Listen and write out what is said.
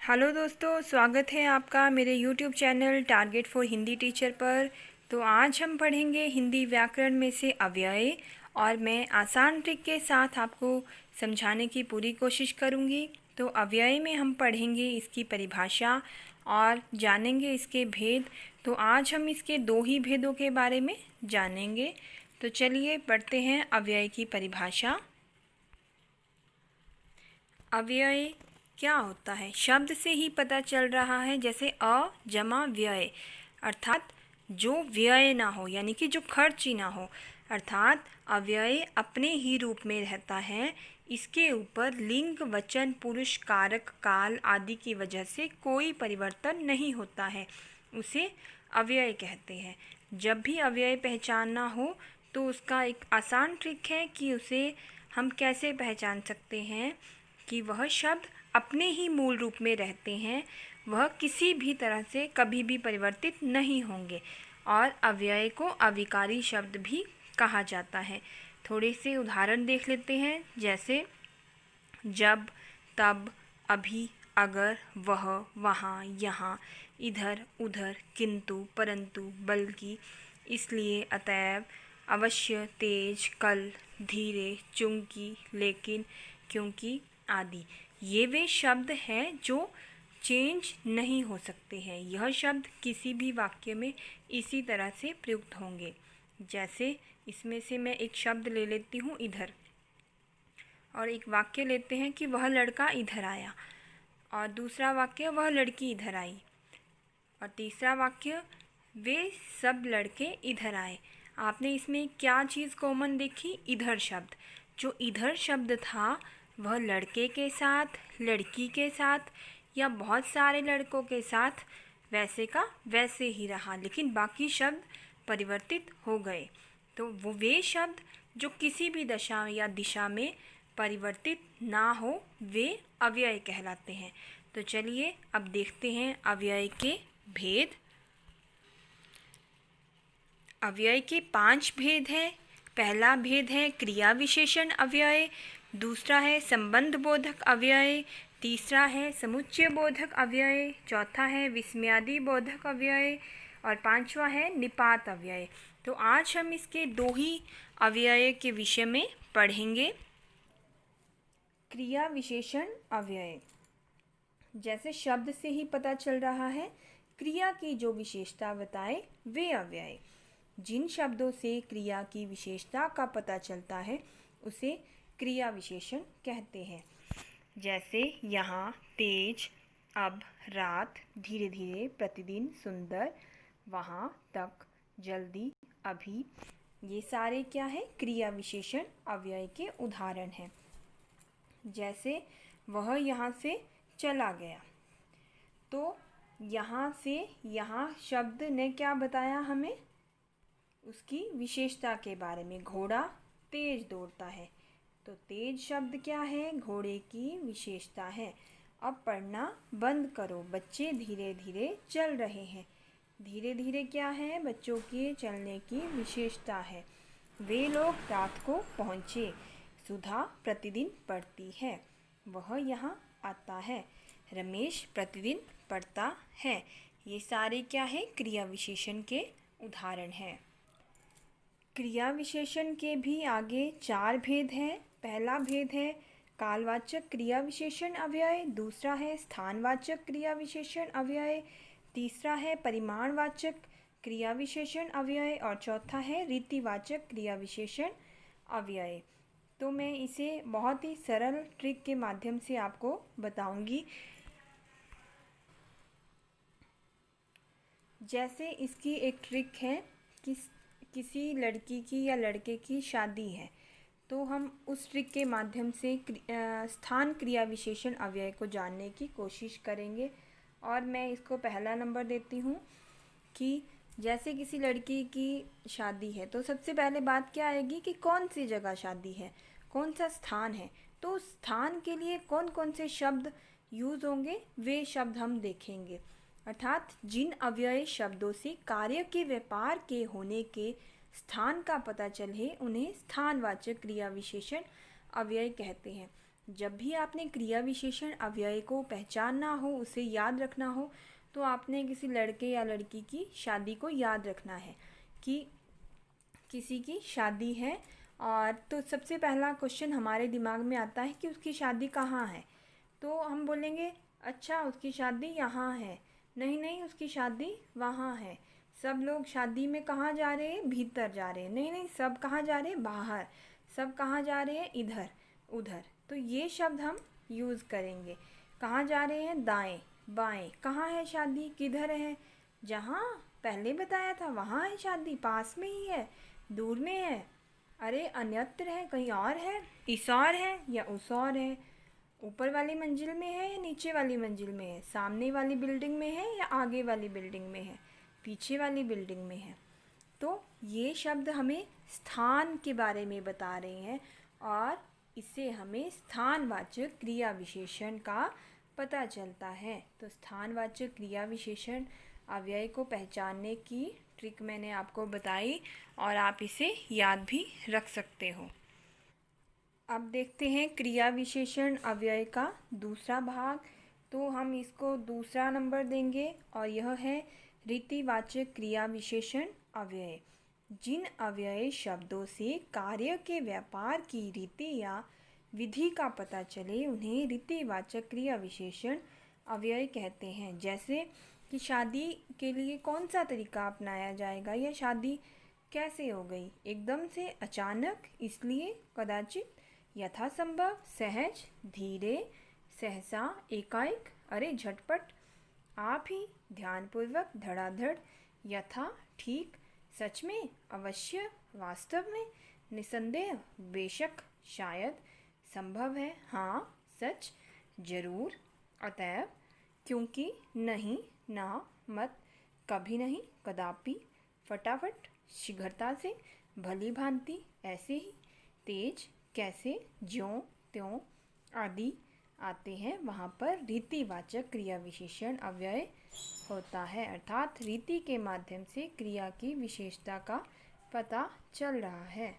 Hello दोस्तों, स्वागत है आपका मेरे YouTube channel target for Hindi teacher पर। तो आज हम पढ़ेंगे हिंदी व्याकरण में से अव्यय, और मैं आसान ट्रिक के साथ आपको समझाने की पूरी कोशिश करूँगी। तो अव्यय में हम पढ़ेंगे इसकी परिभाषा और जानेंगे इसके भेद। तो आज हम इसके दो ही भेदों के बारे में जानेंगे। तो चलिए पढ़ते हैं अव्यय की परिभाषा। अव्यय क्या होता है? शब्द से ही पता चल रहा है, जैसे अ जमा व्यय, अर्थात जो व्यय ना हो, यानी कि जो खर्च ही ना हो। अर्थात अव्यय अपने ही रूप में रहता है, इसके ऊपर लिंग, वचन, पुरुष, कारक, काल आदि की वजह से कोई परिवर्तन नहीं होता है, उसे अव्यय कहते हैं। जब भी अव्यय पहचानना हो तो उसका एक आसान ट्रिक है कि उसे हम कैसे पहचान सकते हैं कि वह शब्द अपने ही मूल रूप में रहते हैं, वह किसी भी तरह से कभी भी परिवर्तित नहीं होंगे। और अव्यय को अविकारी शब्द भी कहा जाता है। थोड़े से उदाहरण देख लेते हैं, जैसे जब, तब, अभी, अगर, वह, वहाँ, यहाँ, इधर, उधर, किंतु, परंतु, बल्कि, इसलिए, अतएव, अवश्य, तेज, कल, धीरे, चूंकि, लेकिन, क्योंकि आदि। ये वे शब्द हैं जो चेंज नहीं हो सकते हैं। यह शब्द किसी भी वाक्य में इसी तरह से प्रयुक्त होंगे। जैसे इसमें से मैं एक शब्द ले लेती हूँ, इधर, और एक वाक्य लेते हैं कि वह लड़का इधर आया, और दूसरा वाक्य वह लड़की इधर आई, और तीसरा वाक्य वे सब लड़के इधर आए। आपने इसमें क्या चीज़ कॉमन देखी? इधर शब्द। जो इधर शब्द था वह लड़के के साथ, लड़की के साथ या बहुत सारे लड़कों के साथ वैसे का वैसे ही रहा, लेकिन बाकी शब्द परिवर्तित हो गए। तो वो वे शब्द जो किसी भी दशा या दिशा में परिवर्तित ना हो, वे अव्यय कहलाते हैं। तो चलिए अब देखते हैं अव्यय के भेद। अव्यय के 5 भेद हैं। पहला भेद है क्रिया विशेषण अव्यय, दूसरा है संबंध बोधक अव्यय, तीसरा है समुच्चय बोधक अव्यय, चौथा है विस्मयादि बोधक अव्यय, और पांचवा है निपात अव्यय। तो आज हम इसके दो ही अव्यय के विषय में पढ़ेंगे। क्रिया विशेषण अव्यय, जैसे शब्द से ही पता चल रहा है, क्रिया की जो विशेषता बताए वे अव्यय। जिन शब्दों से क्रिया की विशेषता का पता चलता है उसे क्रिया विशेषण कहते हैं। जैसे यहाँ, तेज, अब, रात, धीरे धीरे, प्रतिदिन, सुंदर, वहाँ, तक, जल्दी, अभी, ये सारे क्या है? क्रिया विशेषण अव्यय के उदाहरण हैं। जैसे वह यहाँ से चला गया, तो यहाँ से यहाँ शब्द ने क्या बताया हमें? उसकी विशेषता के बारे में। घोड़ा तेज दौड़ता है, तो तेज शब्द क्या है? घोड़े की विशेषता है। अब पढ़ना बंद करो, बच्चे धीरे धीरे चल रहे हैं। धीरे धीरे क्या है? बच्चों के चलने की विशेषता है। वे लोग रात को पहुँचे। सुधा प्रतिदिन पढ़ती है, वह यहाँ आता है। रमेश प्रतिदिन पढ़ता है। ये सारे क्या है? क्रिया विशेषण के उदाहरण हैं। क्रिया विशेषण के भी आगे 4 भेद हैं। पहला भेद है कालवाचक क्रिया विशेषण अव्यय, दूसरा है स्थानवाचक क्रिया विशेषण अव्यय, तीसरा है परिमाणवाचक क्रिया विशेषण अव्यय, और चौथा है रीतिवाचक क्रिया विशेषण अव्यय। तो मैं इसे बहुत ही सरल ट्रिक के माध्यम से आपको बताऊंगी। जैसे इसकी एक ट्रिक है कि किसी लड़की की या लड़के की शादी है, तो हम उस ट्रिक के माध्यम से स्थान क्रिया विशेषण अव्यय को जानने की कोशिश करेंगे। और मैं इसको पहला नंबर देती हूँ कि जैसे किसी लड़की की शादी है, तो सबसे पहले बात क्या आएगी कि कौन सी जगह शादी है, कौन सा स्थान है। तो उस स्थान के लिए कौन कौन से शब्द यूज़ होंगे, वे शब्द हम देखेंगे। अर्थात जिन अव्यय शब्दों से कार्य के व्यापार के होने के स्थान का पता चले उन्हें स्थानवाचक क्रिया विशेषण अव्यय कहते हैं। जब भी आपने क्रिया विशेषण अव्यय को पहचानना हो, उसे याद रखना हो, तो आपने किसी लड़के या लड़की की शादी को याद रखना है कि किसी की शादी है। और तो सबसे पहला क्वेश्चन हमारे दिमाग में आता है कि उसकी शादी कहाँ है। तो हम बोलेंगे अच्छा उसकी शादी यहाँ है, नहीं नहीं उसकी शादी वहाँ है। सब लोग शादी में कहाँ जा रहे हैं, भीतर जा रहे हैं, नहीं नहीं सब कहाँ जा रहे हैं, बाहर। सब कहाँ जा रहे हैं, इधर उधर। तो ये शब्द हम यूज़ करेंगे। कहाँ जा रहे हैं, दाएं बाएं। कहाँ है शादी, किधर है, जहाँ पहले बताया था वहाँ है शादी, पास में ही है, दूर में है, अरे अन्यत्र है, कहीं और है, इस और है या उस और है, ऊपर वाली मंजिल में है या नीचे वाली मंजिल में है, सामने वाली बिल्डिंग में है या आगे वाली बिल्डिंग में है, पीछे वाली बिल्डिंग में है। तो ये शब्द हमें स्थान के बारे में बता रहे हैं और इससे हमें स्थानवाचक क्रिया विशेषण का पता चलता है। तो स्थानवाचक क्रिया विशेषण अव्यय को पहचानने की ट्रिक मैंने आपको बताई और आप इसे याद भी रख सकते हो। अब देखते हैं क्रिया विशेषण अव्यय का दूसरा भाग। तो हम इसको दूसरा नंबर देंगे और यह है रीतिवाचक क्रिया विशेषण अव्यय। जिन अव्यय शब्दों से कार्य के व्यापार की रीति या विधि का पता चले उन्हें रीतिवाचक क्रिया विशेषण अव्यय कहते हैं। जैसे कि शादी के लिए कौन सा तरीका अपनाया जाएगा, या शादी कैसे हो गई, एकदम से, अचानक, इसलिए, कदाचित, यथासंभव, सहज, धीरे, सहसा, एकाएक, अरे झटपट, आप ही, ध्यानपूर्वक, धड़ाधड़, यथा, ठीक, सच में, अवश्य, वास्तव में, निसंदेह, बेशक, शायद, संभव है, हाँ, सच, जरूर, अतएव, क्योंकि, नहीं, ना, मत, कभी नहीं, कदापि, फटाफट, शीघ्रता से, भली भांति, ऐसे ही, तेज, कैसे, ज्यों त्यों आदि आते हैं, वहाँ पर रीतिवाचक क्रिया विशेषण अव्यय होता है। अर्थात रीति के माध्यम से क्रिया की विशेषता का पता चल रहा है।